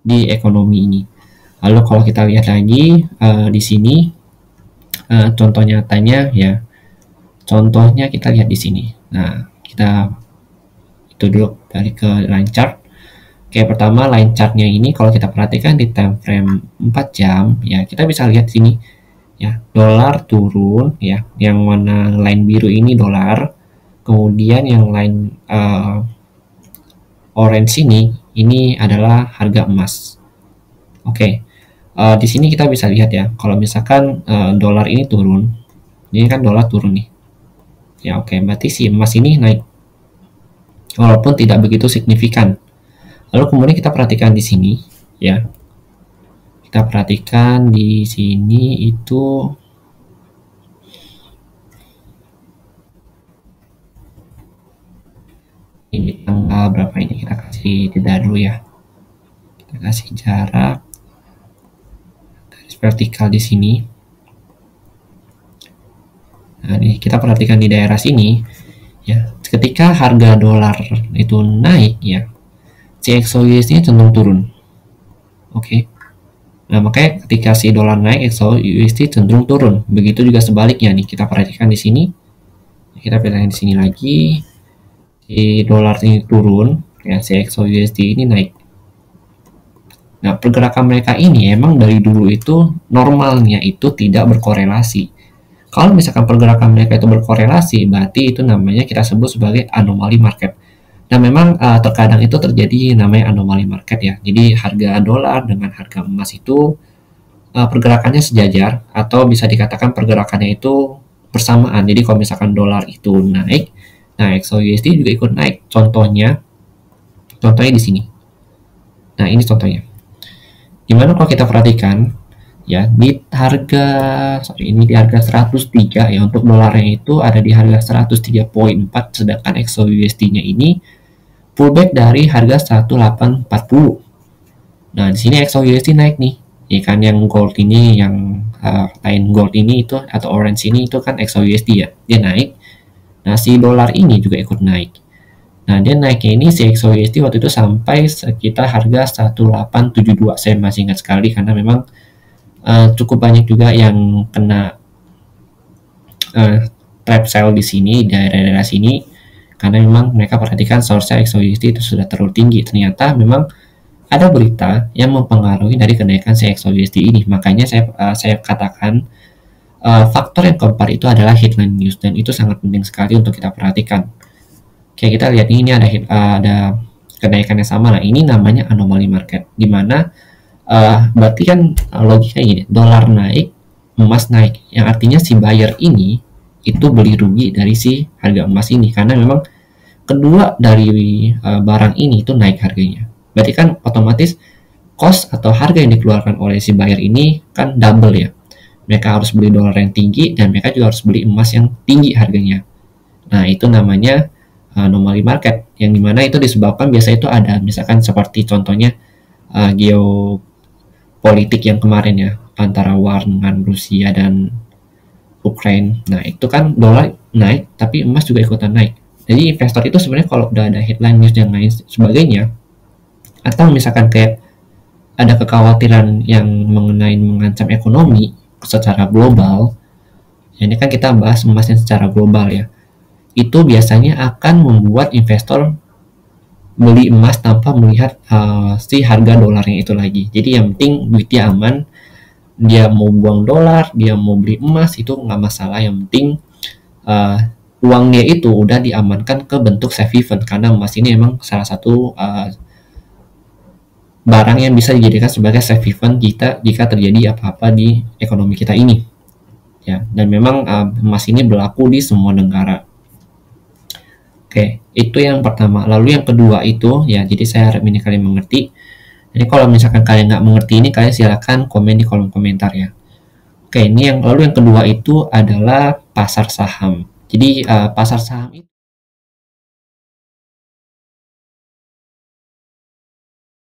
di ekonomi ini. Lalu kalau kita lihat lagi di sini contoh nyatanya ya, contohnya kita lihat di sini. Nah, kita itu dulu balik ke line chart. Oke, pertama line chartnya ini kalau kita perhatikan di time frame 4 jam ya, kita bisa lihat sini ya, dolar turun ya, yang warna line biru ini dolar, kemudian yang line orange ini adalah harga emas. Oke, di sini kita bisa lihat ya, kalau misalkan dolar ini turun, ini kan dolar turun nih ya. Oke, berarti si emas ini naik walaupun tidak begitu signifikan. Lalu kemudian kita perhatikan di sini ya, kita perhatikan di sini itu ini tanggal berapa ini, kita kasih jeda dulu ya, kita kasih jarak garis vertikal di sini. Nah, ini kita perhatikan di daerah sini ya, ketika harga dolar itu naik ya, CXOUSD cenderung turun. Oke. Nah, makanya ketika si dolar naik, XOUSD cenderung turun. Begitu juga sebaliknya nih, kita perhatikan di sini. Kita perhatikan di sini lagi, si dolar ini turun, ya, si XOUSD ini naik. Nah, pergerakan mereka ini emang dari dulu itu normalnya itu tidak berkorelasi. Kalau misalkan pergerakan mereka itu berkorelasi, berarti itu namanya kita sebut sebagai anomali market. Nah, memang terkadang itu terjadi namanya anomali market ya. Jadi harga dolar dengan harga emas itu pergerakannya sejajar, atau bisa dikatakan pergerakannya itu bersamaan. Jadi kalau misalkan dolar itu naik, nah XOUSD juga ikut naik. Contohnya di sini. Nah, ini contohnya. Gimana kalau kita perhatikan ya, di harga ini di harga 103 ya, untuk dolarnya itu ada di harga 103.4, sedangkan XOUSD-nya ini pullback dari harga 1840. Nah, di sini XOUSD naik nih. Ya kan, yang gold ini, yang line gold ini itu atau orange ini itu kan XOUSD ya. Dia naik. Nah, si dolar ini juga ikut naik. Nah, dia naiknya ini si XOUSD waktu itu sampai sekitar harga 1872. Saya masih ingat sekali karena memang cukup banyak juga yang kena trap sell di sini, daerah-daerah sini, karena memang mereka perhatikan source XOUSD itu sudah terlalu tinggi. Ternyata memang ada berita yang mempengaruhi dari kenaikan si XOUSD ini. Makanya saya katakan faktor yang keempat itu adalah headline news, dan itu sangat penting sekali untuk kita perhatikan. Oke, kita lihat ini ada kenaikan yang sama. Nah, ini namanya anomali market, dimana berarti kan logikanya gini, dolar naik, emas naik, yang artinya si buyer ini itu beli rugi dari si harga emas ini, karena memang kedua dari barang ini itu naik harganya. Berarti kan otomatis cost atau harga yang dikeluarkan oleh si buyer ini kan double ya. Mereka harus beli dolar yang tinggi, dan mereka juga harus beli emas yang tinggi harganya. Nah, itu namanya anomali market, yang dimana itu disebabkan biasa itu ada misalkan seperti contohnya geopolitik yang kemarin ya, antara war dengan Rusia dan Ukraine. Nah, itu kan dolar naik tapi emas juga ikutan naik. Jadi investor itu sebenarnya kalau udah ada headline news dan lain sebagainya, atau misalkan kayak ada kekhawatiran yang mengancam ekonomi secara global, ini kan kita bahas emasnya secara global ya, itu biasanya akan membuat investor beli emas tanpa melihat si harga dolarnya itu lagi. Jadi yang penting duitnya aman, dia mau buang dolar, dia mau beli emas, itu nggak masalah. Yang penting uangnya itu udah diamankan ke bentuk safe haven, karena emas ini emang salah satu barang yang bisa dijadikan sebagai safe haven jika terjadi apa-apa di ekonomi kita ini ya. Dan memang emas ini berlaku di semua negara. Oke, itu yang pertama. Lalu yang kedua itu ya, jadi saya harap ini kalian mengerti. Jadi kalau misalkan kalian nggak mengerti ini, kalian silakan komen di kolom komentar ya. Oke, ini lalu yang kedua itu adalah pasar saham. Jadi pasar saham itu